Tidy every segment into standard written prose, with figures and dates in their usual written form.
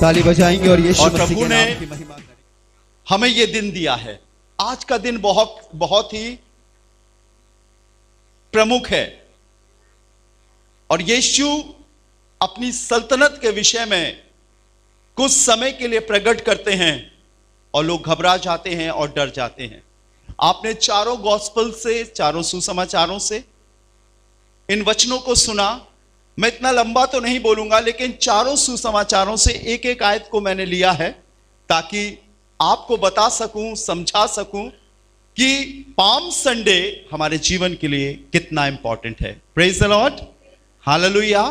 ताली बजाएंगे और यीशु और मसीह प्रभु के ने नाम की महिमा करेंगे। हमें ये दिन दिया है। आज का दिन बहुत बहुत ही प्रमुख है और यीशु अपनी सल्तनत के विषय में कुछ समय के लिए प्रकट करते हैं और लोग घबरा जाते हैं और डर जाते हैं। आपने चारों गॉस्पेल से, चारों सुसमाचारों से इन वचनों को सुना। मैं इतना लंबा तो नहीं बोलूंगा, लेकिन चारों सुसमाचारों से एक एक आयत को मैंने लिया है ताकि आपको बता सकूं, समझा सकूं कि पाम संडे हमारे जीवन के लिए कितना इंपॉर्टेंट है। Praise the Lord, hallelujah.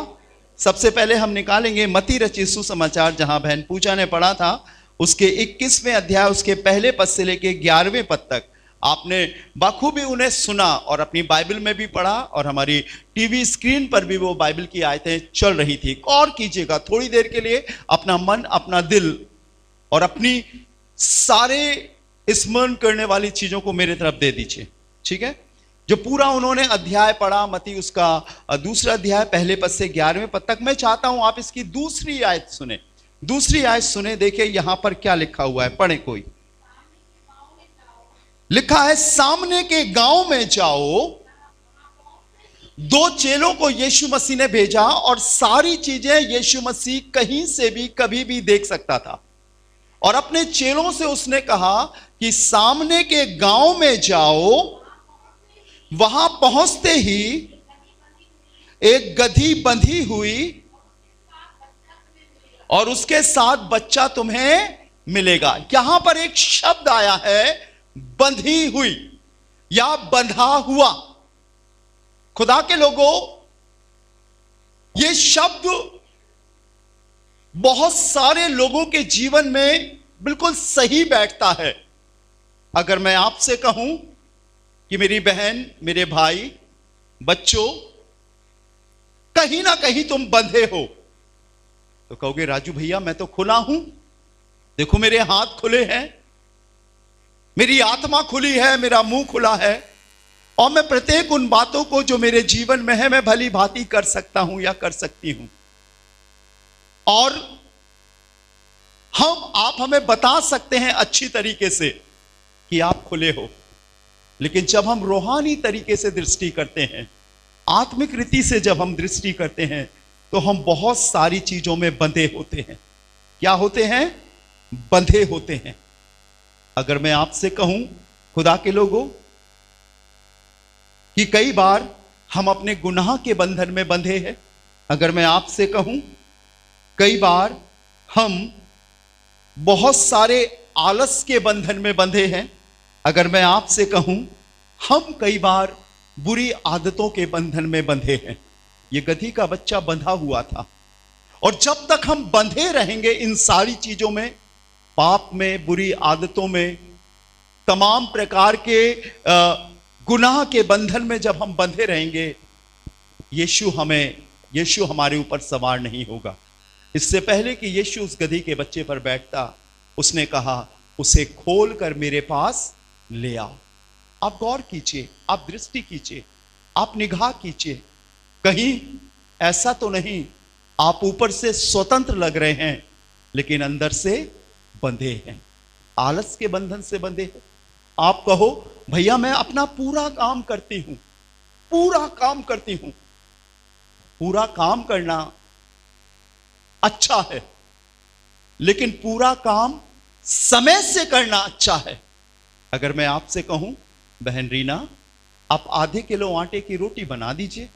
सबसे पहले हम निकालेंगे मत्ती रचित सुसमाचार, जहां बहन पूजा ने पढ़ा था, उसके 21वें अध्याय, उसके पहले पद से लेके 11वें पद तक आपने बखूबी उन्हें सुना और अपनी बाइबल में भी पढ़ा और हमारी टीवी स्क्रीन पर भी वो बाइबल की आयतें चल रही थी। गौर कीजिएगा थोड़ी देर के लिए, अपना मन, अपना दिल और अपनी सारे स्मरण करने वाली चीजों को मेरे तरफ दे दीजिए, ठीक है। जो पूरा उन्होंने अध्याय पढ़ा मत्ती, उसका दूसरा अध्याय पहले पद से 11वें पद तक, मैं चाहता हूं आप इसकी दूसरी आयत सुने। दूसरी आयत सुने, देखिए यहां पर क्या लिखा हुआ है, पढ़े कोई। लिखा है, सामने के गांव में जाओ। दो चेलों को यीशु मसीह ने भेजा और सारी चीजें यीशु मसीह कहीं से भी कभी भी देख सकता था। और अपने चेलों से उसने कहा कि सामने के गांव में जाओ। वहां पहुंचते ही एक गधी बंधी हुई और उसके साथ बच्चा तुम्हें मिलेगा। यहां पर एक शब्द आया है, बंधी हुई या बंधा हुआ। खुदा के लोगों, यह शब्द बहुत सारे लोगों के जीवन में बिल्कुल सही बैठता है। अगर मैं आपसे कहूं कि मेरी बहन, मेरे भाई, बच्चों, कहीं ना कहीं तुम बंधे हो, तो कहोगे राजू भैया मैं तो खुला हूं, देखो मेरे हाथ खुले हैं, मेरी आत्मा खुली है, मेरा मुंह खुला है और मैं प्रत्येक उन बातों को जो मेरे जीवन में है मैं भली भांति कर सकता हूं या कर सकती हूं। और आप हमें बता सकते हैं अच्छी तरीके से कि आप खुले हो, लेकिन जब हम रूहानी तरीके से दृष्टि करते हैं, आत्मिक रीति से जब हम दृष्टि करते हैं, तो हम बहुत सारी चीजों में बंधे होते हैं। क्या होते हैं? बंधे होते हैं। अगर मैं आपसे कहूं खुदा के लोगों कि कई बार हम अपने गुनाह के बंधन में बंधे हैं, अगर मैं आपसे कहूं कई बार हम बहुत सारे आलस के बंधन में बंधे हैं, अगर मैं आपसे कहूं हम कई बार बुरी आदतों के बंधन में बंधे हैं। यह गधी का बच्चा बंधा हुआ था और जब तक हम बंधे रहेंगे इन सारी चीजों में, पाप में, बुरी आदतों में, तमाम प्रकार के गुनाह के बंधन में जब हम बंधे रहेंगे, यीशु हमारे ऊपर सवार नहीं होगा। इससे पहले कि यीशु उस गधी के बच्चे पर बैठता, उसने कहा उसे खोल कर मेरे पास ले आओ। आप गौर कीजिए, आप दृष्टि कीजिए, आप निगाह कीजिए, कहीं ऐसा तो नहीं आप ऊपर से स्वतंत्र लग रहे हैं लेकिन अंदर से बंधे हैं, आलस के बंधन से बंधे हैं। आप कहो भैया मैं अपना पूरा काम करती हूं, पूरा काम करती हूं। पूरा काम करना अच्छा है, लेकिन पूरा काम समय से करना अच्छा है। अगर मैं आपसे कहूं बहन रीना, आप आधे किलो आटे की रोटी बना दीजिए,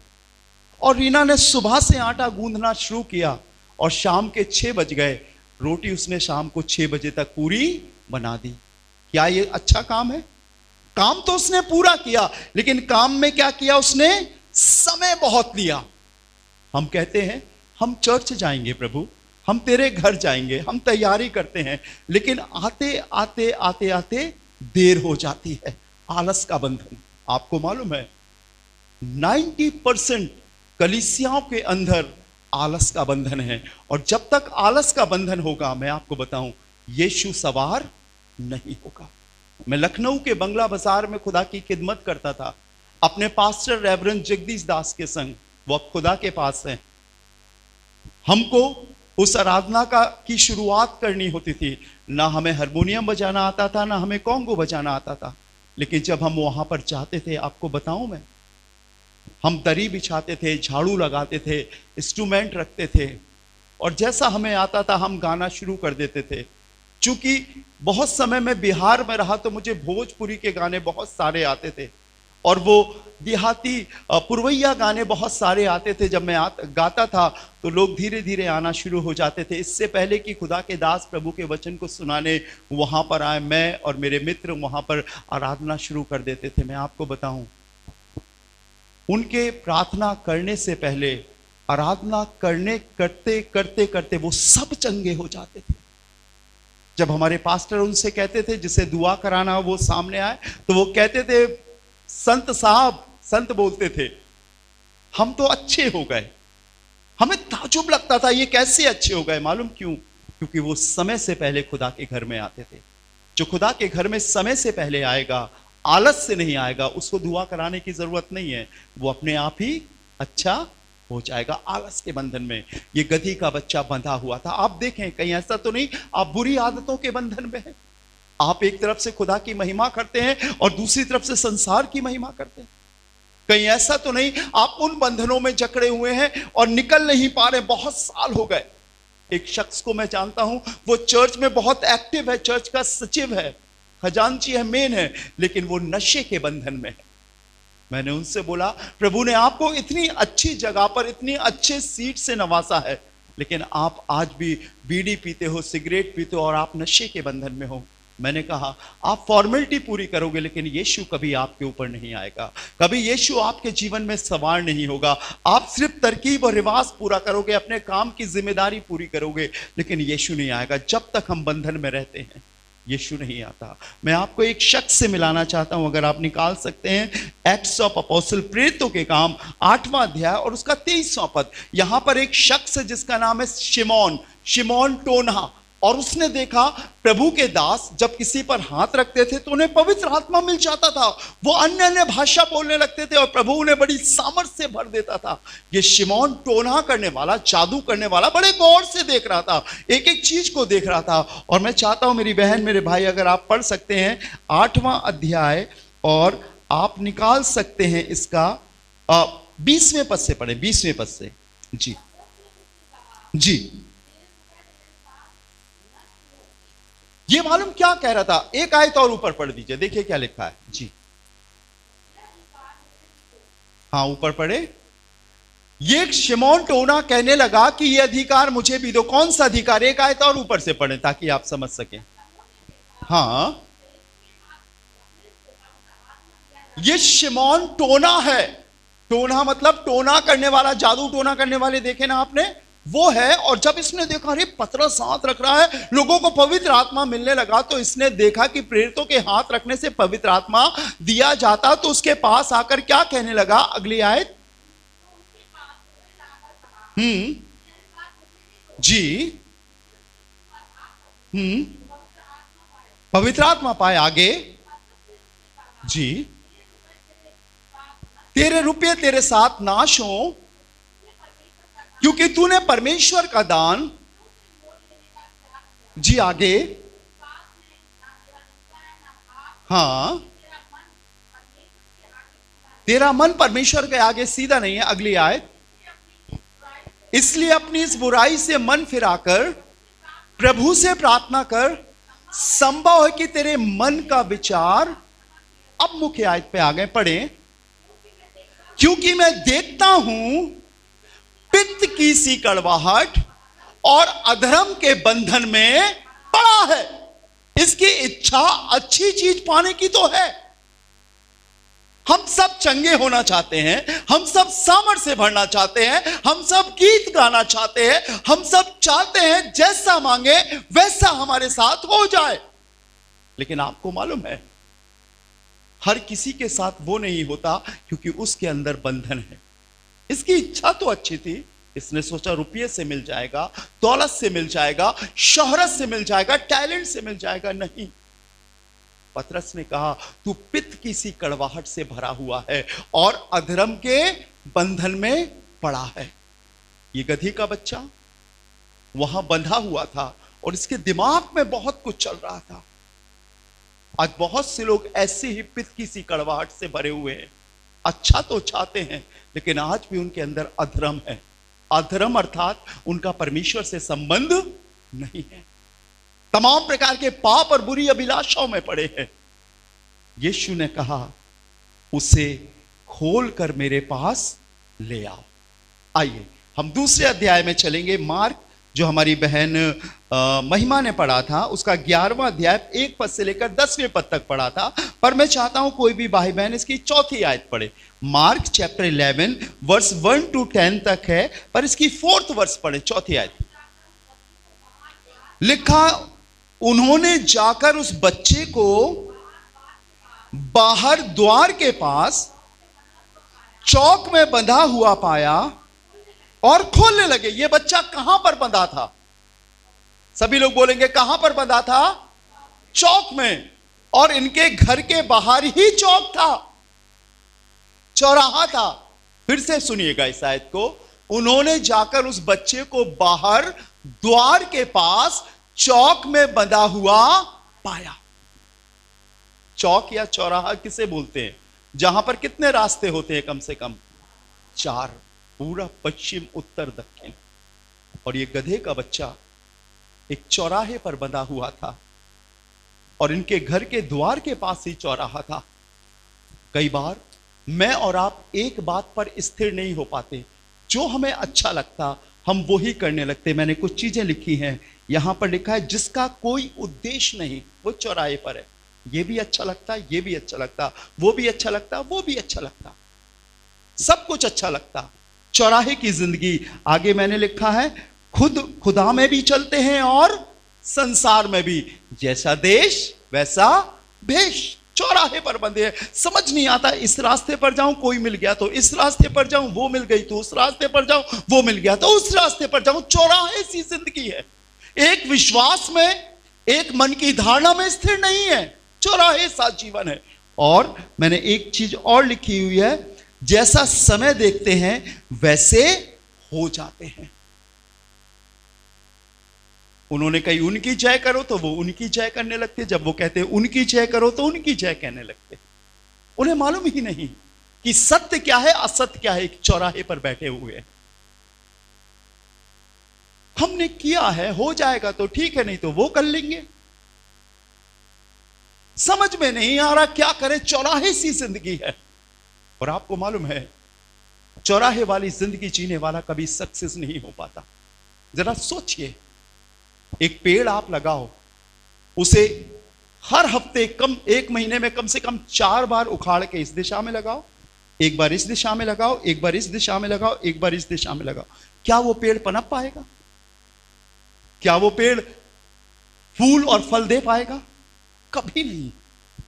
और रीना ने सुबह से आटा गूंदना शुरू किया और शाम के 6 बज गए, रोटी उसने शाम को 6 बजे तक पूरी बना दी। क्या ये अच्छा काम है? काम तो उसने पूरा किया, लेकिन काम में क्या किया उसने? समय बहुत लिया। हम कहते हैं हम चर्च जाएंगे प्रभु, हम तेरे घर जाएंगे, हम तैयारी करते हैं, लेकिन आते आते आते आते देर हो जाती है। आलस का बंधन। आपको मालूम है 90% कलीसियाओं के अंदर आलस का बंधन है, और जब तक आलस का बंधन होगा, मैं आपको बताऊं, यीशु सवार नहीं होगा। मैं लखनऊ के बंगला बाजार में खुदा की खिदमत करता था अपने पास्टर रेवरेंड जगदीश दास के संग। वो अब खुदा के पास हैं। हमको उस आराधना की शुरुआत करनी होती थी। ना हमें हारमोनियम बजाना आता था, ना हमें कॉन्गो बजाना आता था, लेकिन जब हम वहां पर जाते थे, आपको बताऊं मैं, हम दरी बिछाते थे, झाड़ू लगाते थे, इंस्ट्रूमेंट रखते थे, और जैसा हमें आता था हम गाना शुरू कर देते थे। चूंकि बहुत समय में बिहार में रहा तो मुझे भोजपुरी के गाने बहुत सारे आते थे, और वो देहाती पुरवैया गाने बहुत सारे आते थे। जब मैं गाता था तो लोग धीरे धीरे आना शुरू हो जाते थे। इससे पहले कि खुदा के दास प्रभु के वचन को सुनाने वहां पर आए, मैं और मेरे मित्र वहां पर आराधना शुरू कर देते थे। मैं आपको बताऊं, उनके प्रार्थना करने से पहले आराधना करते करते करते वो सब चंगे हो जाते थे। जब हमारे पास्टर उनसे कहते थे जिसे दुआ कराना वो सामने आए, तो वो कहते थे, संत साहब, संत बोलते थे, हम तो अच्छे हो गए। हमें ताजुब लगता था ये कैसे अच्छे हो गए। मालूम क्यों? क्योंकि वो समय से पहले खुदा के घर में आते थे। जो खुदा के घर में समय से पहले आएगा, आलस से नहीं आएगा, उसको दुआ कराने की जरूरत नहीं है, वो अपने आप ही अच्छा हो जाएगा। आलस के बंधन में ये गधी का बच्चा बंधा हुआ था। आप देखें, कहीं ऐसा तो नहीं आप बुरी आदतों के बंधन में हैं? आप एक तरफ से खुदा की महिमा करते हैं और दूसरी तरफ से संसार की महिमा करते हैं। कहीं ऐसा तो नहीं आप उन बंधनों में जकड़े हुए हैं और निकल नहीं पा रहे, बहुत साल हो गए। एक शख्स को मैं जानता हूं, वो चर्च में बहुत एक्टिव है, चर्च का सचिव है, खजांची है, मेन है, लेकिन वो नशे के बंधन में है। मैंने उनसे बोला, प्रभु ने आपको इतनी अच्छी जगह पर, इतनी अच्छे सीट से नवाजा है, लेकिन आप आज भी बीड़ी पीते हो, सिगरेट पीते हो और आप नशे के बंधन में हो। मैंने कहा, आप फॉर्मेलिटी पूरी करोगे, लेकिन यीशु कभी आपके ऊपर नहीं आएगा, कभी यीशु आपके जीवन में सवार नहीं होगा। आप सिर्फ तरकीब और रिवाज पूरा करोगे, अपने काम की जिम्मेदारी पूरी करोगे, लेकिन यीशु नहीं आएगा। जब तक हम बंधन में रहते हैं यीशु नहीं आता। मैं आपको एक शख्स से मिलाना चाहता हूं, अगर आप निकाल सकते हैं, एक्ट्स ऑफ अपोस्टल, प्रेरितों के काम 8वां अध्याय और उसका 23वां पद। यहां पर एक शख्स है जिसका नाम है शिमोन टोना, और उसने देखा प्रभु के दास जब किसी पर हाथ रखते थे तो उन्हें पवित्र आत्मा मिल जाता था, वो अन्य अन्य भाषा बोलने लगते थे और प्रभु उन्हें बड़ी सामर्थ से भर देता था। ये शिमोन टोना करने वाला, जादू करने वाला, बड़े गौर से देख रहा था, एक एक चीज को देख रहा था। और मैं चाहता हूं मेरी बहन, मेरे भाई, अगर आप पढ़ सकते हैं 8वां अध्याय और आप निकाल सकते हैं इसका 20वें पद से पढ़े, 20वें पद से। जी जी, ये मालूम क्या कह रहा था? एक आयत और ऊपर पढ़ दीजिए, देखिए क्या लिखा है जी। हाँ, ऊपर पढ़े। ये शिमोन टोना कहने लगा कि ये अधिकार मुझे भी दो। कौन सा अधिकार? एक आयत और ऊपर से पढ़े ताकि आप समझ सकें। हाँ, ये शिमोन टोना है। टोना मतलब टोना करने वाला, जादू टोना करने वाले देखे ना आपने, वो है। और जब इसने देखा अरे पतरस हाथ रख रहा है, लोगों को पवित्र आत्मा मिलने लगा, तो इसने देखा कि प्रेरितों के हाथ रखने से पवित्र आत्मा दिया जाता, तो उसके पास आकर क्या कहने लगा? अगली आयत। जी, पवित्र आत्मा पाए। आगे जी, तेरे रुपये तेरे साथ नाश हो, क्योंकि तूने परमेश्वर का दान। जी, आगे। हाँ, तेरा मन परमेश्वर के आगे सीधा नहीं है। अगली आयत। इसलिए अपनी इस बुराई से मन फिराकर प्रभु से प्रार्थना कर, संभव है कि तेरे मन का विचार। अब मुख्य आयत पे आ गए, पढ़ें। क्योंकि मैं देखता हूं पित्त की सी कड़वाहट और अधर्म के बंधन में पड़ा है। इसकी इच्छा अच्छी चीज पाने की तो है। हम सब चंगे होना चाहते हैं, हम सब सामर्थ से भरना चाहते हैं, हम सब गीत गाना चाहते हैं, हम सब चाहते हैं जैसा मांगे वैसा हमारे साथ हो जाए। लेकिन आपको मालूम है, हर किसी के साथ वो नहीं होता, क्योंकि उसके अंदर बंधन है। इसकी इच्छा तो अच्छी थी, इसने सोचा रुपये से मिल जाएगा, दौलत से मिल जाएगा, शोहरत से मिल जाएगा, टैलेंट से मिल जाएगा। नहीं, पतरस ने कहा तू पित्त की सी कड़वाहट से भरा हुआ है और अधर्म के बंधन में पड़ा है। ये गधी का बच्चा वहां बंधा हुआ था और इसके दिमाग में बहुत कुछ चल रहा था। आज बहुत से लोग ऐसी ही पित्त सी कड़वाहट से भरे हुए हैं, अच्छा तो चाहते हैं लेकिन आज भी उनके अंदर अधर्म है। अधर्म अर्थात उनका परमेश्वर से संबंध नहीं है, तमाम प्रकार के पाप और बुरी अभिलाषाओं में पड़े हैं। यीशु ने कहा उसे खोल कर मेरे पास ले आओ। आइए हम दूसरे अध्याय में चलेंगे। मार्क जो हमारी बहन महिमा ने पढ़ा था उसका 11वां अध्याय 1 पद से लेकर 10वें पद तक पढ़ा था, पर मैं चाहता हूं कोई भी भाई बहन इसकी चौथी आयत पढ़े। मार्क चैप्टर 11 वर्स 1 to 10 तक है, पर इसकी 4th वर्स पढ़े, चौथी आयत। लिखा, उन्होंने जाकर उस बच्चे को बाहर द्वार के पास चौक में बंधा हुआ पाया और खोलने लगे। ये बच्चा कहां पर बंधा था? सभी लोग बोलेंगे कहां पर बंधा था? चौक में। और इनके घर के बाहर ही चौक था, चौराहा था। फिर से सुनिएगा इस आयत को। उन्होंने जाकर उस बच्चे को बाहर द्वार के पास चौक में बंधा हुआ पाया। चौक या चौराहा किसे बोलते हैं? जहां पर कितने रास्ते होते हैं? कम से कम 4, पूरा पश्चिम उत्तर दक्षिण। और ये गधे का बच्चा एक चौराहे पर बंधा हुआ था और इनके घर के द्वार के पास ही चौराहा था। कई बार मैं और आप एक बात पर स्थिर नहीं हो पाते, जो हमें अच्छा लगता हम वो ही करने लगते। मैंने कुछ चीजें लिखी हैं, यहां पर लिखा है जिसका कोई उद्देश्य नहीं वो चौराहे पर है। ये भी अच्छा लगता, ये भी अच्छा लगता, वो भी अच्छा लगता, वो भी अच्छा लगता, सब कुछ अच्छा लगता। चौराहे की जिंदगी। आगे मैंने लिखा है खुद खुदा में भी चलते हैं और संसार में भी, जैसा देश वैसा भेष। चौराहे पर बंधे हैं, समझ नहीं आता इस रास्ते पर जाऊं कोई मिल गया तो इस रास्ते पर जाऊं, वो मिल गई तो उस रास्ते पर जाऊं, वो मिल गया तो उस रास्ते पर जाऊं। चौराहे सी जिंदगी है, एक विश्वास में एक मन की धारणा में स्थिर नहीं है, चौराहे सा जीवन है। और मैंने एक चीज और लिखी हुई है, जैसा समय देखते हैं वैसे हो जाते हैं। उन्होंने कही उनकी जय करो तो वो उनकी जय करने लगते, जब वो कहते हैं उनकी जय करो तो उनकी जय कहने लगते। उन्हें मालूम ही नहीं कि सत्य क्या है असत्य क्या है। एक चौराहे पर बैठे हुए हैं। हमने किया है, हो जाएगा तो ठीक है, नहीं तो वो कर लेंगे। समझ में नहीं आ रहा क्या करें, चौराहे सी जिंदगी है। और आपको मालूम है चौराहे वाली जिंदगी जीने वाला कभी सक्सेस नहीं हो पाता। जरा सोचिए, एक पेड़ आप लगाओ, उसे हर हफ्ते एक महीने में कम से कम 4 बार उखाड़ के इस दिशा में लगाओ, एक बार इस दिशा में लगाओ, एक बार इस दिशा में लगाओ, एक बार इस दिशा में लगाओ। क्या वो पेड़ पनप पाएगा? क्या वो पेड़ फूल और फल दे पाएगा? कभी नहीं।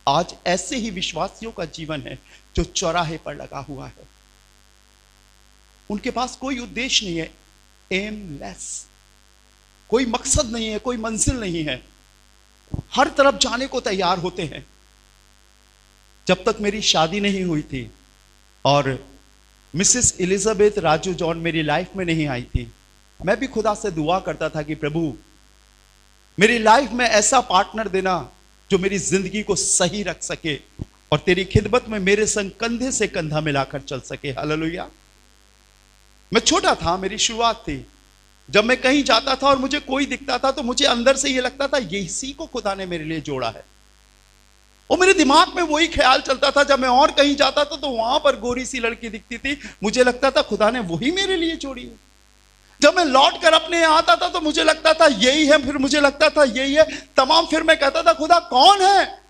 आज ऐसे ही विश्वासियों का जीवन है जो चौराहे पर लगा हुआ है। उनके पास कोई उद्देश्य नहीं है, एमलेस, कोई मकसद नहीं है, कोई मंजिल नहीं है, हर तरफ जाने को तैयार होते हैं। जब तक मेरी शादी नहीं हुई थी और मिसेस एलिजाबेथ राजू जॉन मेरी लाइफ में नहीं आई थी, मैं भी खुदा से दुआ करता था कि प्रभु मेरी लाइफ में ऐसा पार्टनर देना जो मेरी जिंदगी को सही रख सके और तेरी खिदमत में मेरे संग कंधे से कंधा मिलाकर चल सके। हालेलुया। मैं छोटा था, मेरी शुरुआत थी। जब मैं कहीं जाता था और मुझे कोई दिखता था तो मुझे अंदर से यह लगता था यही को खुदा ने मेरे लिए जोड़ा है। और मेरे दिमाग में वही ख्याल चलता था। जब मैं और कहीं जाता था तो वहां पर गोरी सी लड़की दिखती थी, मुझे लगता था खुदा ने वही मेरे लिए जोड़ी है। जब मैं लौट कर अपने यहाँ आता था तो मुझे लगता था यही है, फिर मुझे लगता था यही है, तमाम। फिर मैं कहता था खुदा कौन है?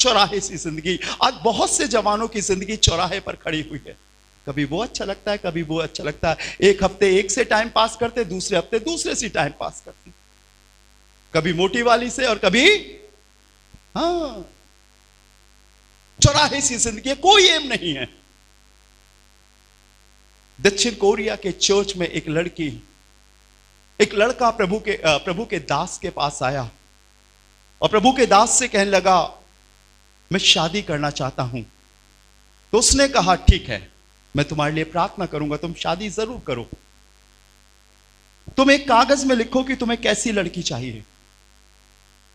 चौराहे सी जिंदगी। आज बहुत से जवानों की जिंदगी चौराहे पर खड़ी हुई है। कभी वो अच्छा लगता है, कभी वो अच्छा लगता है। एक हफ्ते एक से टाइम पास करते, दूसरे हफ्ते दूसरे से टाइम पास करते, कभी मोटी वाली से और कभी चौराहे सी जिंदगी, कोई एम नहीं है। दक्षिण कोरिया के चर्च में एक लड़का प्रभु के दास के पास आया और प्रभु के दास से कहने लगा मैं शादी करना चाहता हूं। तो उसने कहा ठीक है, मैं तुम्हारे लिए प्रार्थना करूंगा, तुम शादी जरूर करो। तो तुम एक कागज में लिखो कि तुम्हें कैसी लड़की चाहिए,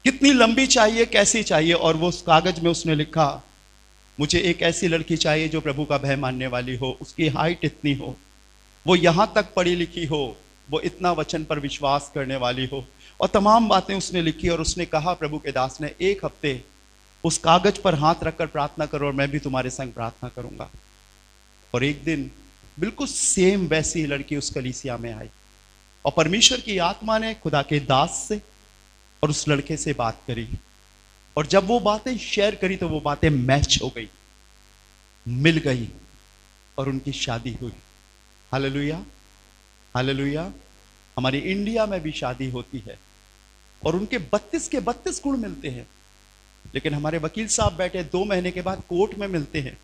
कितनी लंबी चाहिए, कैसी चाहिए। और वो उस कागज में उसने लिखा, मुझे एक ऐसी लड़की चाहिए जो प्रभु का भय मानने वाली हो, उसकी हाइट इतनी हो, वो यहां तक पढ़ी लिखी हो, वो इतना वचन पर विश्वास करने वाली हो, और तमाम बातें उसने लिखी। और उसने कहा प्रभु के दास ने, एक हफ्ते उस कागज पर हाथ रखकर प्रार्थना करो और मैं भी तुम्हारे संग प्रार्थना करूंगा। और एक दिन बिल्कुल सेम वैसी लड़की उस कलीसिया में आई, और परमेश्वर की आत्मा ने खुदा के दास से और उस लड़के से बात करी, और जब वो बातें शेयर करी तो वो बातें मैच हो गई, मिल गई, और उनकी शादी हुई। Hallelujah, hallelujah. हमारी इंडिया में भी शादी होती है और उनके 32 के 32 गुण मिलते हैं, लेकिन हमारे वकील साहब बैठे 2 महीने के बाद कोर्ट में मिलते हैं।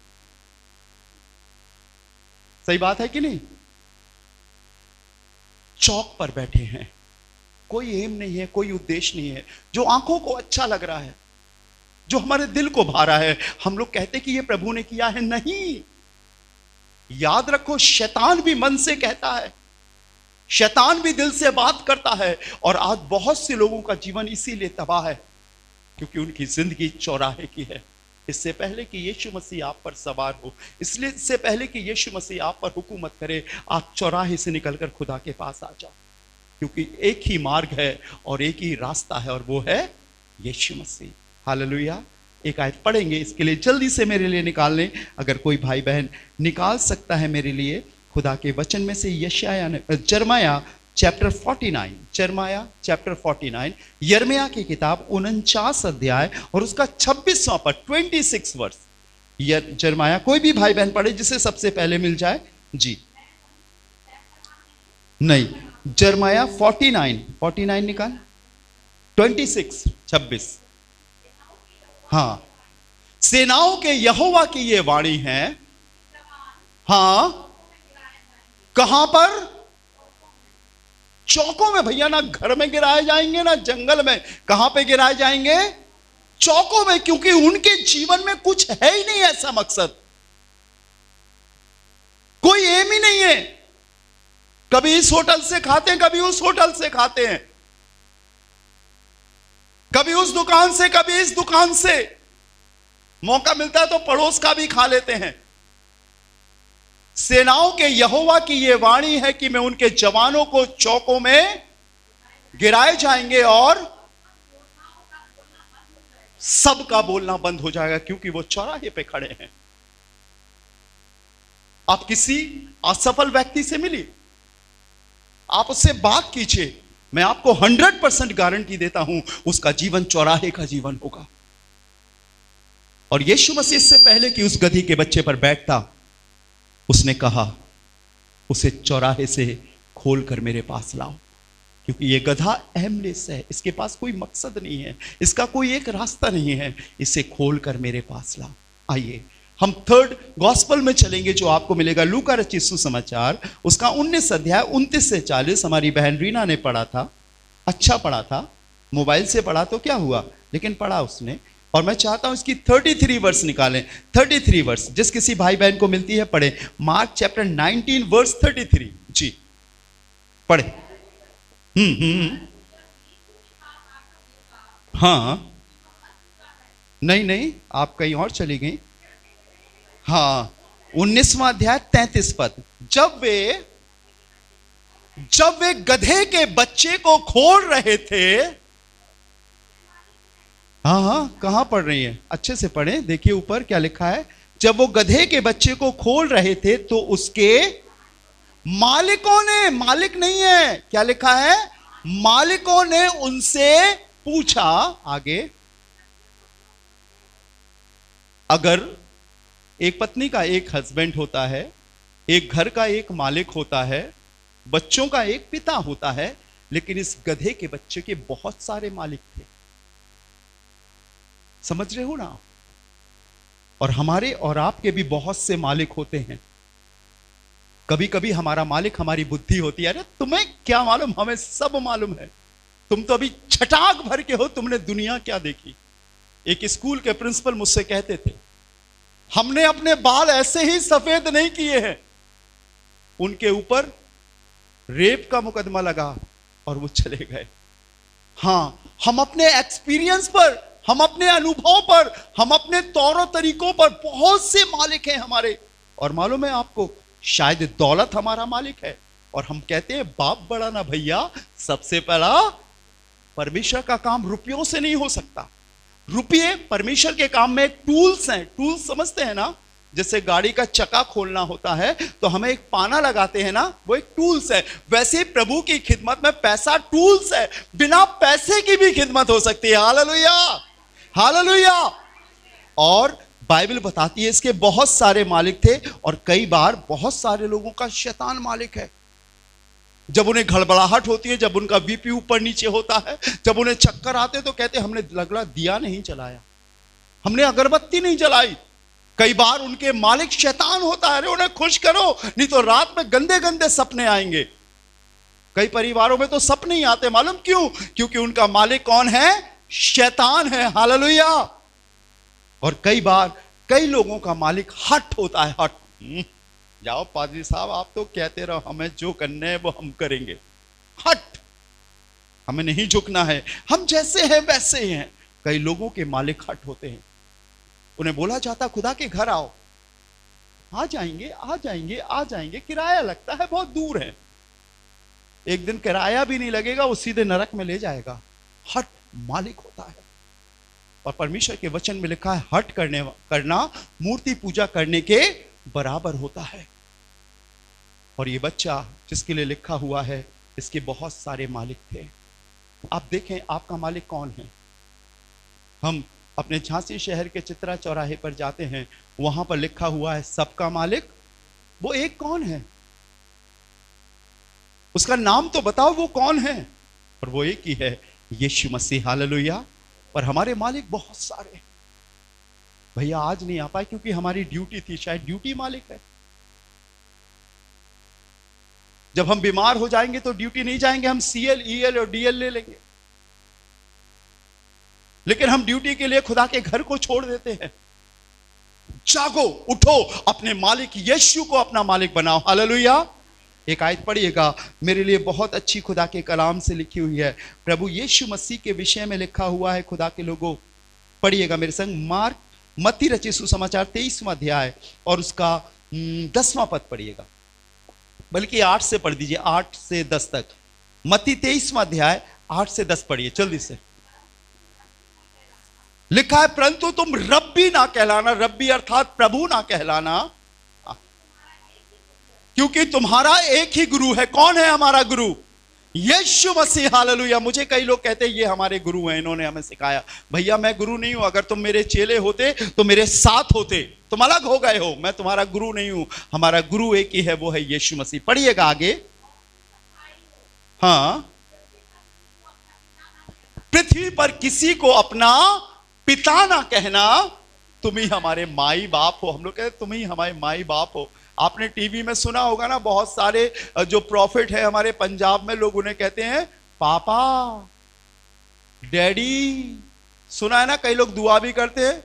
सही बात है कि नहीं? चौक पर बैठे हैं, कोई एम नहीं है, कोई उद्देश्य नहीं है, जो आंखों को अच्छा लग रहा है, जो हमारे दिल को भा रहा है। हम लोग कहते कि ये प्रभु ने किया है, नहीं। याद रखो, शैतान भी मन से कहता है, शैतान भी दिल से बात करता है। और आज बहुत से लोगों का जीवन इसीलिए तबाह है क्योंकि उनकी जिंदगी चौराहे की है। इससे पहले कि यीशु मसीह आप पर सवार हो, इसलिए इससे पहले कि यीशु मसीह आप पर हुकूमत करे, आप चौराहे से निकलकर खुदा के पास आ जाओ, क्योंकि एक ही मार्ग है और एक ही रास्ता है, और वो है यीशु मसीह। हालेलुया। एक आयत पढ़ेंगे, इसके लिए जल्दी से मेरे लिए निकाल लें, अगर कोई भाई बहन निकाल सकता है मेरे लिए खुदा के वचन में से। जरमाया चैप्टर 49, जरमाया चैप्टर 49, यिर्मयाह की किताब 49 अध्याय और उसका 26वां पद, 26 वर्ष। जरमाया कोई भी भाई बहन पढ़े जिसे सबसे पहले मिल जाए जी। नहीं, जरमाया 49 निकाल, 26। हाँ, सेनाओं के यहोवा की ये वाणी है। हाँ, कहां पर? चौकों में भैया, ना घर में गिराए जाएंगे ना जंगल में, कहां पे गिराए जाएंगे? चौकों में, क्योंकि उनके जीवन में कुछ है ही नहीं ऐसा मकसद, कोई एम ही नहीं है। कभी इस होटल से खाते हैं, कभी उस होटल से खाते हैं, कभी उस दुकान से, कभी इस दुकान से, मौका मिलता है तो पड़ोस का भी खा लेते हैं। सेनाओं के यहोवा की यह वाणी है कि मैं उनके जवानों को चौकों में गिराए जाएंगे और सबका बोलना बंद हो जाएगा, क्योंकि वो चौराहे पे खड़े हैं। आप किसी असफल व्यक्ति से मिलिए, आप उससे बात कीजिए, मैं आपको 100% गारंटी देता हूं उसका जीवन चौराहे का जीवन होगा। और यीशु मसीह से पहले कि उस गधी के बच्चे पर बैठता, उसने कहा उसे चौराहे से खोलकर मेरे पास लाओ, क्योंकि ये गधा एमलेस है, इसके पास कोई मकसद नहीं है, इसका कोई एक रास्ता नहीं है, इसे खोलकर मेरे पास लाओ। आइए हम 3rd गॉस्पल में चलेंगे, जो आपको मिलेगा लूका रचित सुसमाचार, उसका 19 अध्याय 29 से 40। हमारी बहन रीना ने पढ़ा था, अच्छा पढ़ा था, मोबाइल से पढ़ा तो क्या हुआ, लेकिन पढ़ा उसने। और मैं चाहता हूं इसकी 33 वर्स निकालें, 33 वर्स, जिस किसी भाई बहन को मिलती है पढ़े। मार्क चैप्टर 19 वर्स 33 जी, पढ़े। हाँ, नहीं, आप कहीं और चली गई। हाँ, 19वां अध्याय 33 पद। जब वे गधे के बच्चे को खोल रहे थे, हाँ, कहां पढ़ रही है? अच्छे से पढ़े, देखिए ऊपर क्या लिखा है। जब वो गधे के बच्चे को खोल रहे थे तो उसके मालिकों ने, मालिक नहीं है, क्या लिखा है? मालिकों ने उनसे पूछा। आगे, अगर एक पत्नी का एक हस्बैंड होता है, एक घर का एक मालिक होता है, बच्चों का एक पिता होता है, लेकिन इस गधे के बच्चे के बहुत सारे मालिक थे। समझ रहे हो ना? और हमारे और आपके भी बहुत से मालिक होते हैं। कभी कभी हमारा मालिक हमारी बुद्धि होती है। अरे तुम्हें क्या मालूम, हमें सब मालूम है, तुम तो अभी छटाक भर के हो, तुमने दुनिया क्या देखी। एक स्कूल के प्रिंसिपल मुझसे कहते थे, हमने अपने बाल ऐसे ही सफेद नहीं किए हैं, उनके ऊपर रेप का मुकदमा लगा, और वो चले गए। हाँ, हम अपने एक्सपीरियंस पर, हम अपने अनुभव पर, हम अपने तौर तरीकों पर, बहुत से मालिक हैं हमारे। और मालूम है आपको, शायद दौलत हमारा मालिक है और हम कहते हैं बाप बड़ा ना भैया। सबसे पहला परमेश्वर का काम रुपयों से नहीं हो सकता। रुपये परमेश्वर के काम में टूल्स हैं। टूल्स समझते हैं ना, जैसे गाड़ी का चक्का खोलना होता है तो हमें एक पाना लगाते हैं ना, वो एक टूल्स है। वैसे ही प्रभु की खिदमत में पैसा टूल्स है। बिना पैसे की भी खिदमत हो सकती है। Hallelujah, hallelujah. और बाइबल बताती है इसके बहुत सारे मालिक थे और कई बार बहुत सारे लोगों का शैतान मालिक है। जब उन्हें घड़बड़ाहट होती है, जब उनका बीपी ऊपर नीचे होता है, जब उन्हें चक्कर आते तो कहते हमने लगला दिया नहीं जलाया, हमने अगरबत्ती नहीं जलाई। कई बार उनके मालिक शैतान होता है। अरे उन्हें खुश करो, नहीं तो रात में गंदे गंदे सपने आएंगे। कई परिवारों में तो सपने ही आते, मालूम क्यों? क्योंकि उनका मालिक कौन है? शैतान है। हालेलुया। और कई बार कई लोगों का मालिक हट होता है। हट, जाओ पादरी साहब, आप तो कहते रहो, हमें जो करना है वो हम करेंगे। हट, हमें नहीं झुकना है, हम जैसे हैं वैसे ही हैं। कई लोगों के मालिक हट होते हैं। उन्हें बोला जाता खुदा के घर आओ, आ जाएंगे आ जाएंगे आ जाएंगे, किराया लगता है, बहुत दूर है। एक दिन किराया भी नहीं लगेगा, वो सीधे नरक में ले जाएगा। हट मालिक होता है। और परमेश्वर के वचन में लिखा है हट करना मूर्ति पूजा करने के बराबर होता है। और ये बच्चा जिसके लिए लिखा हुआ है, इसके बहुत सारे मालिक थे। आप देखें आपका मालिक कौन है। हम अपने झांसी शहर के चित्रा चौराहे पर जाते हैं, वहां पर लिखा हुआ है सबका मालिक वो एक कौन है? उसका नाम तो बताओ, वो कौन है? और वो एक ही है, यीशु मसीह। हालेलुया। पर हमारे मालिक बहुत सारे। भैया आज नहीं आ पाए क्योंकि हमारी ड्यूटी थी, शायद ड्यूटी मालिक है। जब हम बीमार हो जाएंगे तो ड्यूटी नहीं जाएंगे, हम CL EL और DL ले लेंगे। लेकिन हम ड्यूटी के लिए खुदा के घर को छोड़ देते हैं। जागो, उठो, अपने मालिक यीशु को अपना मालिक बनाओ। हालेलुया। एक आयत पढ़िएगा, मेरे लिए बहुत अच्छी खुदा के कलाम से लिखी हुई है। प्रभु यीशु मसीह के विषय में लिखा हुआ है। खुदा के लोगों पढ़िएगा मेरे संग, मार्क मत्ती रचित सुसमाचार 23वां अध्याय और उसका 10वां पद पढ़िएगा, बल्कि 8 से पढ़ दीजिए, 8 से 10 तक। मत्ती 23वां अध्याय 8 से 10 पढ़िए जल्दी से। लिखा है परंतु तुम रब्बी ना कहलाना, रब्बी अर्थात प्रभु ना कहलाना, क्योंकि तुम्हारा एक ही गुरु है। कौन है हमारा गुरु? यीशु मसीह। हालेलुया। मुझे कई लोग कहते हैं ये हमारे गुरु हैं, इन्होंने हमें सिखाया। भैया मैं गुरु नहीं हूं। अगर तुम मेरे चेले होते तो मेरे साथ होते, तुम अलग हो गए हो। मैं तुम्हारा गुरु नहीं हूं, हमारा गुरु एक ही है, वो है यीशु मसीह। पढ़िएगा आगे। हाँ, पृथ्वी पर किसी को अपना पिता ना कहना, तुम ही हमारे माई बाप हो। हम लोग कहते तुम ही हमारे माई बाप हो। आपने टीवी में सुना होगा ना, बहुत सारे जो प्रॉफिट है हमारे पंजाब में, लोग उन्हें कहते हैं पापा, डैडी। सुना है ना, कई लोग दुआ भी करते हैं,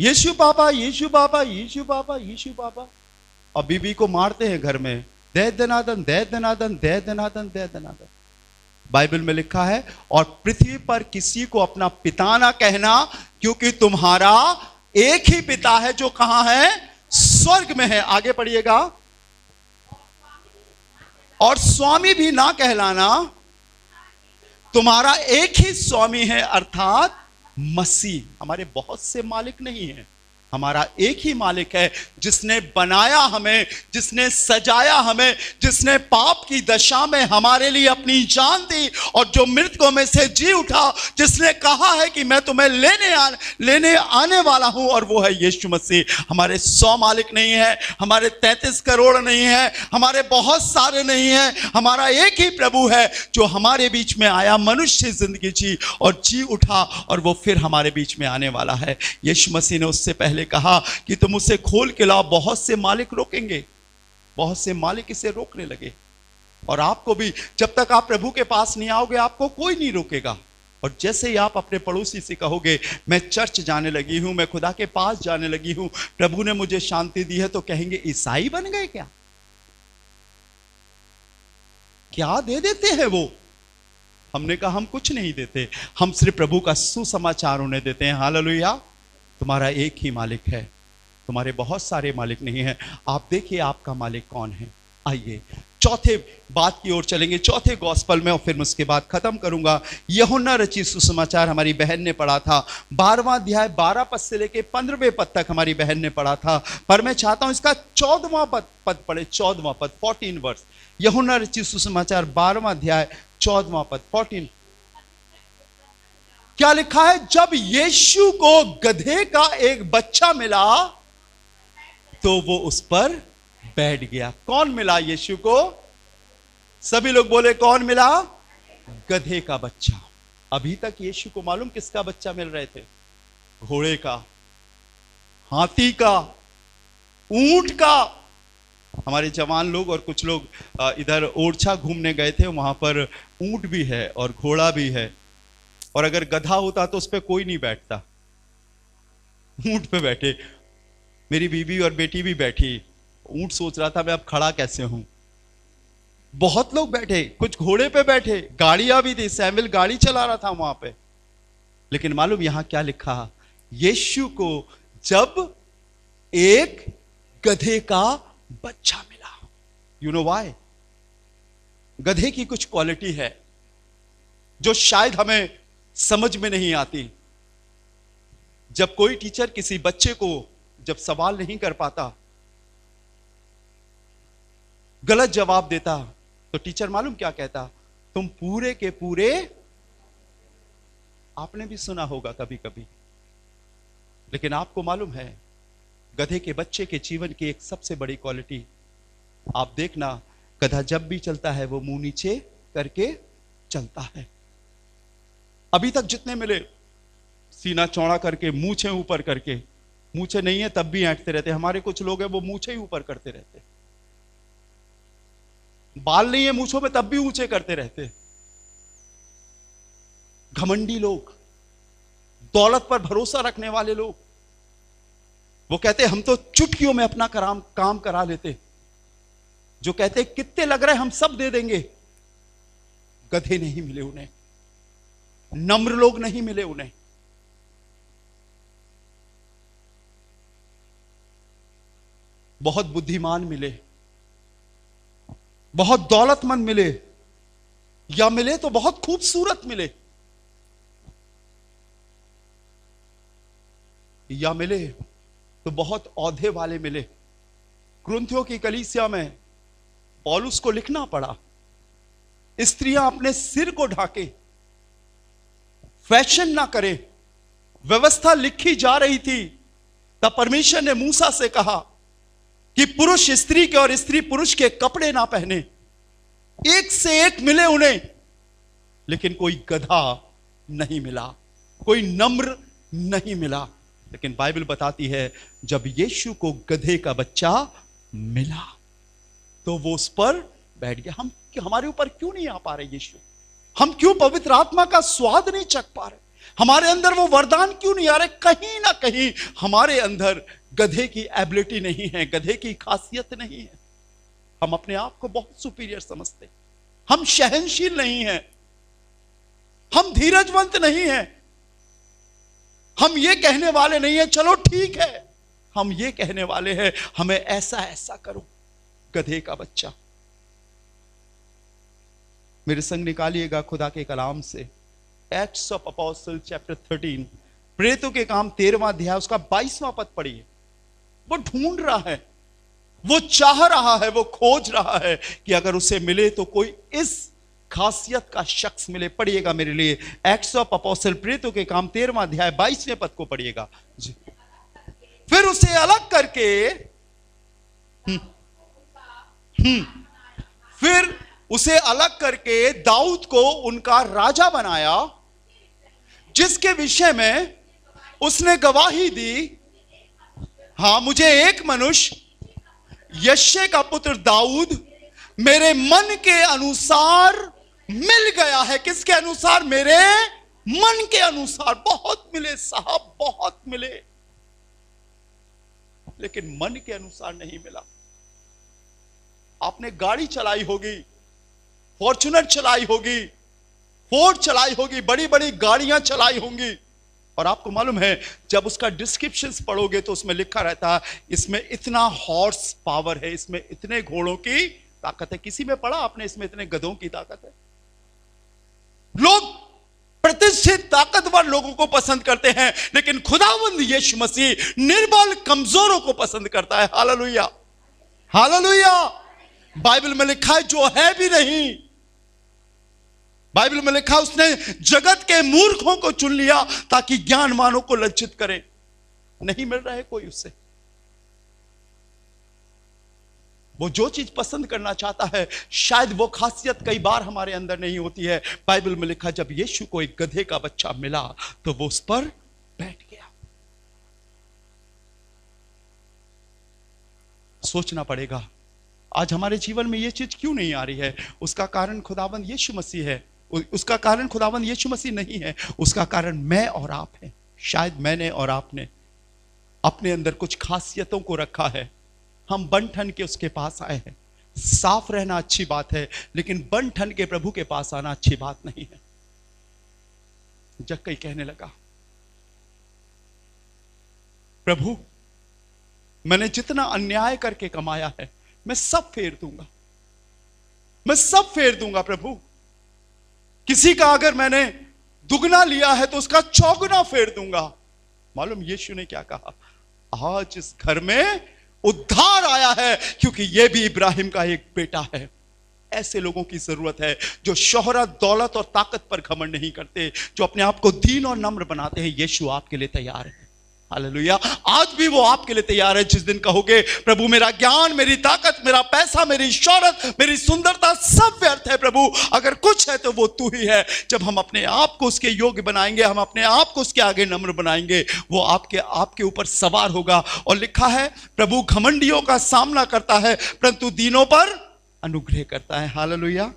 यीशु पापा, यीशु पापा, यीशु पापा, यीशु पापा। और बीबी को मारते हैं घर में, दे दनादन, दे दनादन, दे दनादन, दे दनादन। बाइबल में लिखा है और पृथ्वी पर किसी को अपना पिता ना कहना, क्योंकि तुम्हारा एक ही पिता है जो कहां है? स्वर्ग में है। आगे पढ़िएगा। और स्वामी भी ना कहलाना, तुम्हारा एक ही स्वामी है अर्थात मसीह। हमारे बहुत से मालिक नहीं हैं, हमारा एक ही मालिक है, जिसने बनाया हमें, जिसने सजाया हमें, जिसने पाप की दशा में हमारे लिए अपनी जान दी और जो मृतकों में से जी उठा, जिसने कहा है कि मैं तुम्हें लेने आने वाला हूं, और वो है यीशु मसीह। हमारे 100 मालिक नहीं है, हमारे 33 करोड़ नहीं है, हमारे बहुत सारे नहीं है। हमारा एक ही प्रभु है जो हमारे बीच में आया, मनुष्य जिंदगी जी और जी उठा, और वो फिर हमारे बीच में आने वाला है। यीशु मसीह ने उससे पहले कहा कि तुम उसे खोल के लाओ। बहुत से मालिक रोकेंगे, बहुत से मालिक इसे रोकने लगे। और आपको भी, जब तक आप प्रभु के पास नहीं आओगे, आपको कोई नहीं रोकेगा। और जैसे ही आप अपने पड़ोसी से कहोगे मैं चर्च जाने लगी हूं, मैं खुदा के पास जाने लगी हूं, प्रभु ने मुझे शांति दी है, तो कहेंगे ईसाई बन गए क्या? क्या दे देते हैं वो? हमने कहा हम कुछ नहीं देते, हम सिर्फ प्रभु का सुसमाचार उन्हें देते हैं। हालेलुया। तुम्हारा एक ही मालिक है, तुम्हारे बहुत सारे मालिक नहीं है। आप देखिए आपका मालिक कौन है। आइए चौथे बात की ओर चलेंगे, चौथे गॉस्पल में, और फिर मैं उसके बाद खत्म करूंगा। यूहन्ना रचित सुसमाचार हमारी बहन ने पढ़ा था, 12वां अध्याय 12 पद से लेके 15वें पद तक हमारी बहन ने पढ़ा था, पर मैं चाहता हूं इसका 14वां पद पढ़े, 14वां पद 14 वर्ष। यूहन्ना रचित सुसमाचार 12वां अध्याय 14वां पद 14। क्या लिखा है? जब यीशु को गधे का एक बच्चा मिला तो वो उस पर बैठ गया। कौन मिला यीशु को? सभी लोग बोले कौन मिला? गधे का बच्चा। अभी तक यीशु को मालूम किसका बच्चा मिल रहे थे? घोड़े का, हाथी का, ऊंट का। हमारे जवान लोग और कुछ लोग इधर ओरछा घूमने गए थे, वहां पर ऊंट भी है और घोड़ा भी है, और अगर गधा होता तो उस पर कोई नहीं बैठता, ऊंट पे बैठे। मेरी बीवी और बेटी भी बैठी, ऊंट सोच रहा था मैं अब खड़ा कैसे हूं। बहुत लोग बैठे, कुछ घोड़े पे बैठे, गाड़ियां भी थी, सैमुअल गाड़ी चला रहा था वहां पे। लेकिन मालूम यहां क्या लिखा? यीशु को जब एक गधे का बच्चा मिला। You know why? गधे की कुछ क्वालिटी है जो शायद हमें समझ में नहीं आती। जब कोई टीचर किसी बच्चे को जब सवाल नहीं कर पाता, गलत जवाब देता, तो टीचर मालूम क्या कहता? तुम पूरे के पूरे। आपने भी सुना होगा कभी कभी। लेकिन आपको मालूम है गधे के बच्चे के जीवन की एक सबसे बड़ी क्वालिटी, आप देखना, गधा जब भी चलता है वो मुंह नीचे करके चलता है। अभी तक जितने मिले, सीना चौड़ा करके, मूछें ऊपर करके, मूछें नहीं है तब भी ऐंठते रहते। हमारे कुछ लोग हैं वो मूछें ही ऊपर करते रहते, बाल नहीं है मूछों में तब भी ऊंचे करते रहते। घमंडी लोग, दौलत पर भरोसा रखने वाले लोग, वो कहते हम तो चुटकियों में अपना काम करा लेते। जो कहते कितने लग रहे हम सब दे देंगे। गधे नहीं मिले उन्हें, नम्र लोग नहीं मिले उन्हें। बहुत बुद्धिमान मिले, बहुत दौलतमंद मिले, या मिले तो बहुत खूबसूरत मिले, या मिले तो बहुत औहदे वाले मिले। कुरिन्थियों की कलीसिया में पौलुस को लिखना पड़ा, स्त्रियां अपने सिर को ढाके, फैशन ना करे। व्यवस्था लिखी जा रही थी, तब परमेश्वर ने मूसा से कहा कि पुरुष स्त्री के और स्त्री पुरुष के कपड़े ना पहने। एक से एक मिले उन्हें, लेकिन कोई गधा नहीं मिला, कोई नम्र नहीं मिला। लेकिन बाइबल बताती है जब यीशु को गधे का बच्चा मिला तो वो उस पर बैठ गया। हमारे ऊपर क्यों नहीं आ पा रहे यीशु? हम क्यों पवित्र आत्मा का स्वाद नहीं चख पा रहे? हमारे अंदर वो वरदान क्यों नहीं आ रहे? कहीं ना कहीं हमारे अंदर गधे की एबिलिटी नहीं है, गधे की खासियत नहीं है। हम अपने आप को बहुत सुपीरियर समझते, हम सहनशील नहीं हैं, हम धीरजवंत नहीं हैं, हम ये कहने वाले नहीं है चलो ठीक है, हम ये कहने वाले हैं हमें ऐसा ऐसा करो। गधे का बच्चा। मेरे संग निकालिएगा खुदा के कलाम से एक्ट्स ऑफ अपोस्टल चैप्टर 13, प्रेरितों के काम 13वां अध्याय उसका 22वां पद पढ़िए। वो ढूंढ रहा है, वो चाह रहा है, वो खोज रहा है कि अगर उसे मिले तो कोई इस खासियत का शख्स मिले। पढ़िएगा मेरे लिए एक्ट्स ऑफ अपोस्टल प्रेरितों के काम 13वां अध्याय 22वें पद को पढ़िएगा जी। फिर उसे अलग करके फिर उसे अलग करके दाऊद को उनका राजा बनाया, जिसके विषय में उसने गवाही दी, हां मुझे एक मनुष्य यश्शे का पुत्र दाऊद मेरे मन के अनुसार मिल गया है। किसके अनुसार? मेरे मन के अनुसार। बहुत मिले साहब, बहुत मिले, लेकिन मन के अनुसार नहीं मिला। आपने गाड़ी चलाई होगी, फॉर्च्यूनर चलाई होगी, फोर्ड चलाई होगी, बड़ी बड़ी गाड़ियां चलाई होंगी। और आपको मालूम है जब उसका डिस्क्रिप्शन पढ़ोगे तो उसमें लिखा रहता है इसमें इतना हॉर्स पावर है, इसमें इतने घोड़ों की ताकत है। किसी में पढ़ा आपने इसमें इतने गधों की ताकत है? लोग प्रतिष्ठित ताकतवर लोगों को पसंद करते हैं, लेकिन खुदावंद यीशु मसीह निर्बल कमजोरों को पसंद करता है। Hallelujah, hallelujah. बाइबल में लिखा है जो है भी नहीं, बाइबल में लिखा उसने जगत के मूर्खों को चुन लिया ताकि ज्ञानवानों को लज्जित करे। नहीं मिल रहा है कोई उससे। वो जो चीज पसंद करना चाहता है शायद वो खासियत कई बार हमारे अंदर नहीं होती है। बाइबल में लिखा जब यीशु को एक गधे का बच्चा मिला तो वो उस पर बैठ गया। सोचना पड़ेगा आज हमारे जीवन में ये चीज क्यों नहीं आ रही है। उसका कारण खुदावंद यीशु मसीह है, उसका कारण खुदावंद यीशु मसीह नहीं है, उसका कारण मैं और आप हैं। शायद मैंने और आपने अपने अंदर कुछ खासियतों को रखा है। हम बन ठन के उसके पास आए हैं। साफ रहना अच्छी बात है, लेकिन बन ठन के प्रभु के पास आना अच्छी बात नहीं है। जक्कई कहने लगा प्रभु मैंने जितना अन्याय करके कमाया है मैं सब फेर दूंगा, मैं सब फेर दूंगा प्रभु। किसी का अगर मैंने दुगना लिया है तो उसका चौगुना फेर दूंगा। मालूम यीशु ने क्या कहा? आज इस घर में उद्धार आया है क्योंकि यह भी इब्राहिम का एक बेटा है। ऐसे लोगों की जरूरत है जो शोहरत, दौलत और ताकत पर घमंड नहीं करते, जो अपने आप को दीन और नम्र बनाते हैं। यीशु आपके लिए तैयार है। हालेलुया। आज भी वो आपके लिए तैयार है। जिस दिन कहोगे प्रभु मेरा ज्ञान, मेरी ताकत, मेरा पैसा, मेरी शौहरत, मेरी सुंदरता सब व्यर्थ है प्रभु, अगर कुछ है तो वो तू ही है। जब हम अपने आप को उसके योग्य बनाएंगे, हम अपने आप को उसके आगे नम्र बनाएंगे, वो आपके ऊपर सवार होगा। और लिखा है प्रभु घमंडियों का सामना करता है परंतु दीनों पर अनुग्रह करता है। Hallelujah,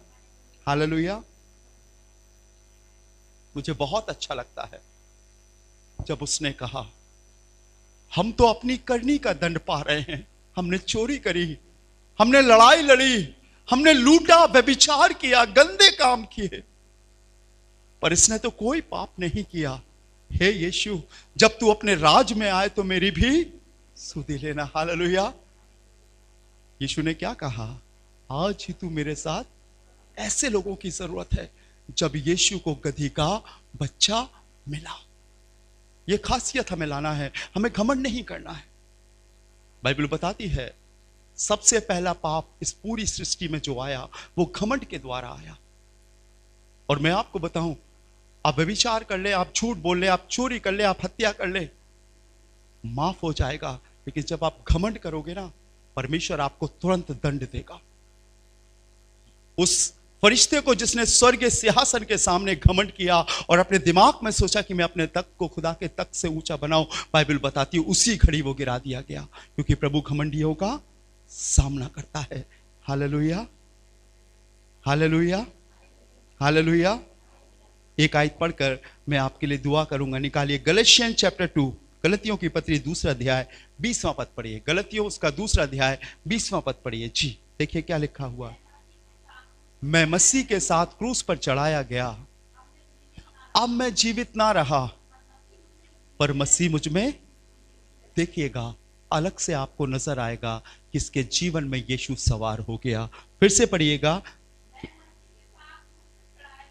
hallelujah. मुझे बहुत अच्छा लगता है जब उसने कहा हम तो अपनी करनी का दंड पा रहे हैं। हमने चोरी करी, हमने लड़ाई लड़ी, हमने लूटा, व्यभिचार किया, गंदे काम किए, पर इसने तो कोई पाप नहीं किया। हे यीशु जब तू अपने राज में आए तो मेरी भी सुधि लेना। हालेलुया। यीशु ने क्या कहा? आज ही तू मेरे साथ। ऐसे लोगों की जरूरत है। जब यीशु को गधी का बच्चा मिला, यह खासियत हमें लाना है, हमें घमंड नहीं करना है। बाइबल बताती है सबसे पहला पाप इस पूरी सृष्टि में जो आया वो घमंड के द्वारा आया। और मैं आपको बताऊं, आप व्यभिचार कर ले, आप झूठ बोल ले, आप चोरी कर ले, आप हत्या कर ले, माफ हो जाएगा। लेकिन जब आप घमंड करोगे ना, परमेश्वर आपको तुरंत दंड देगा। उस फरिश्ते को जिसने स्वर्गीय सिंहासन के सामने घमंड किया और अपने दिमाग में सोचा कि मैं अपने तख्त को खुदा के तख्त से ऊंचा बनाऊं, बाइबल बताती है उसी घड़ी वो गिरा दिया गया, क्योंकि प्रभु घमंडियों का सामना करता है। Hallelujah, hallelujah, hallelujah. एक आयत पढ़कर मैं आपके लिए दुआ करूंगा। निकालिए गलतियन चैप्टर 2, गलतियों की पत्री दूसरा अध्याय 20वां पद पढ़िए। गलतियों उसका दूसरा अध्याय 20वां पद पढ़िए। जी देखिए क्या लिखा हुआ। मैं मसीह के साथ क्रूस पर चढ़ाया गया, अब मैं जीवित ना रहा पर मसीह मुझ में। देखिएगा अलग से आपको नजर आएगा किसके जीवन में यीशु सवार हो गया। फिर से पढ़िएगा,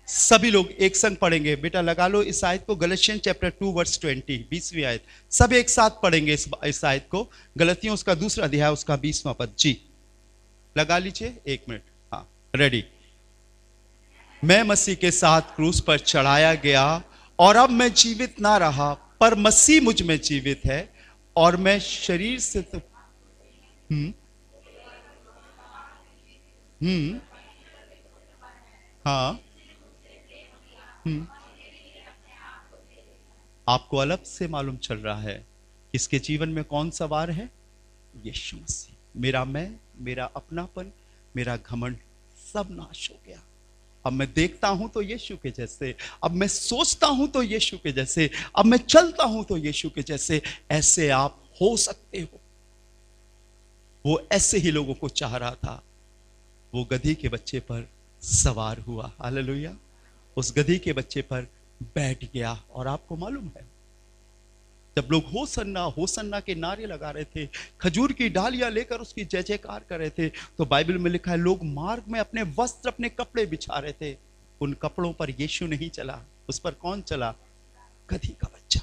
सभी लोग एक संग पढ़ेंगे। बेटा लगा लो इस आयत को, गलतियन चैप्टर 2 वर्स 20, 20वीं आयत। सब एक साथ पढ़ेंगे इस आयत को। गलतियों उसका दूसरा अध्याय उसका 20वां पद। जी लगा लीजिए, एक मिनट। हाँ रेडी। मैं मसीह के साथ क्रूस पर चढ़ाया गया और अब मैं जीवित ना रहा पर मसीह मुझ में जीवित है। और मैं शरीर से तो हाँ आपको अलग से मालूम चल रहा है इसके जीवन में कौन सवार है? यीशु मसीह। मेरा मैं, मेरा अपनापन, मेरा घमंड सब नाश हो गया। अब मैं देखता हूं तो यीशु के जैसे, अब मैं सोचता हूं तो यीशु के जैसे, अब मैं चलता हूं तो यीशु के जैसे। ऐसे आप हो सकते हो। वो ऐसे ही लोगों को चाह रहा था। वो गधी के बच्चे पर सवार हुआ। हालेलुया। उस गधी के बच्चे पर बैठ गया। और आपको मालूम है, जब लोग होसन्ना होसन्ना के नारे लगा रहे थे, खजूर की डालियां लेकर उसकी जय जयकार कर रहे थे, तो बाइबल में लिखा है लोग मार्ग में अपने वस्त्र, अपने कपड़े बिछा रहे थे। उन कपड़ों पर यीशु नहीं चला, उस पर कौन चला? गधी का बच्चा।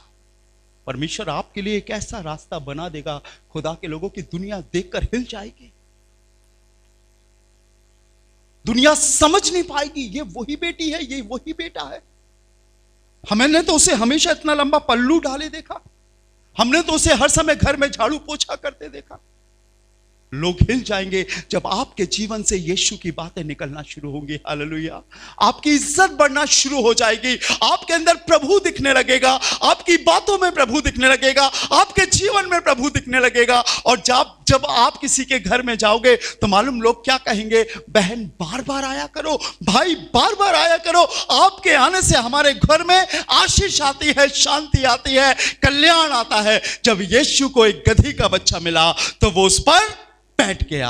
परमेश्वर आपके लिए एक ऐसा रास्ता बना देगा, खुदा के लोगों की दुनिया देखकर हिल जाएगी, दुनिया समझ नहीं पाएगी ये वही बेटी है, ये वही बेटा है। हमने तो उसे हमेशा इतना लंबा पल्लू डाले देखा, हमने तो उसे हर समय घर में झाड़ू पोछा करते देखा। लोग हिल जाएंगे जब आपके जीवन से यीशु की बातें निकलना शुरू होंगी। हालेलुया। आपकी इज्जत बढ़ना शुरू हो जाएगी, आपके अंदर प्रभु दिखने लगेगा, आपकी बातों में प्रभु दिखने लगेगा, आपके जीवन में प्रभु दिखने लगेगा। और जब आप किसी के घर में जाओगे तो मालूम लोग क्या कहेंगे? बहन बार बार आया करो, भाई बार बार आया करो, आपके आने से हमारे घर में आशीष आती है, शांति आती है, कल्याण आता है। जब यीशु को एक गधी का बच्चा मिला तो वो उस पर बैठ गया।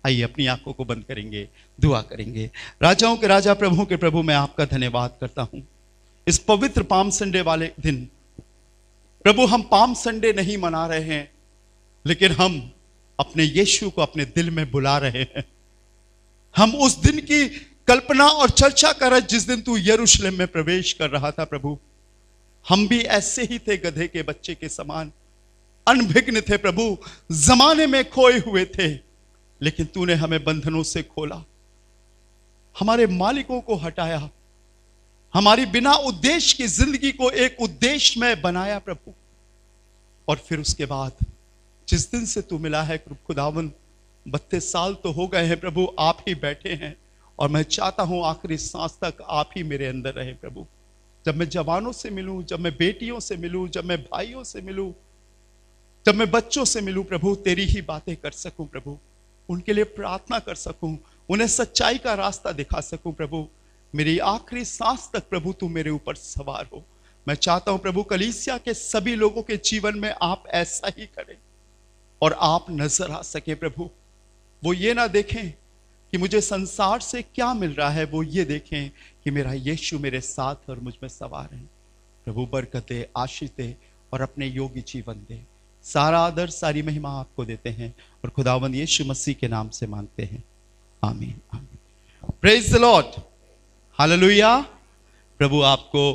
आइए अपनी आंखों को बंद करेंगे, दुआ करेंगे। राजाओं के राजा, प्रभु के प्रभु, मैं आपका धन्यवाद करता हूं इस पवित्र पाम संडे वाले दिन। प्रभु, हम पाम संडे नहीं मना रहे हैं, लेकिन हम अपने यीशु को अपने दिल में बुला रहे हैं। हम उस दिन की कल्पना और चर्चा कर रहे जिस दिन तू यरूशलेम में प्रवेश कर रहा था। प्रभु, हम भी ऐसे ही थे, गधे के बच्चे के समान अनभिज्ञ थे प्रभु, जमाने में खोए हुए थे, लेकिन तूने हमें बंधनों से खोला, हमारे मालिकों को हटाया, हमारी बिना उद्देश्य की जिंदगी को एक उद्देश्य में बनाया प्रभु। और फिर उसके बाद जिस दिन से तू मिला है खुदावन, 32 साल तो हो गए हैं प्रभु, आप ही बैठे हैं। और मैं चाहता हूं आखिरी सांस तक आप ही मेरे अंदर रहे प्रभु। जब मैं जवानों से मिलूं, जब मैं बेटियों से मिलूं, जब मैं भाइयों से मिलूं, जब मैं बच्चों से मिलूं प्रभु, तेरी ही बातें कर सकूं प्रभु, उनके लिए प्रार्थना कर सकूं, उन्हें सच्चाई का रास्ता दिखा सकूं प्रभु। मेरी आखिरी सांस तक प्रभु तू मेरे ऊपर सवार हो। मैं चाहता हूं प्रभु कलीसिया के सभी लोगों के जीवन में आप ऐसा ही करें और आप नजर आ सके प्रभु। वो ये ना देखें कि मुझे संसार से क्या मिल रहा है, वो ये देखें कि मेरा यीशु मेरे साथ और मुझ में सवार है। प्रभु बरकत दे, आशीष दे और अपने योगी जीवन दे। सारा आदर, सारी महिमा आपको देते हैं और खुदावंद यीशु मसीह के नाम से मांगते हैं, आमीन आमीन। Praise the Lord, hallelujah. प्रभु आपको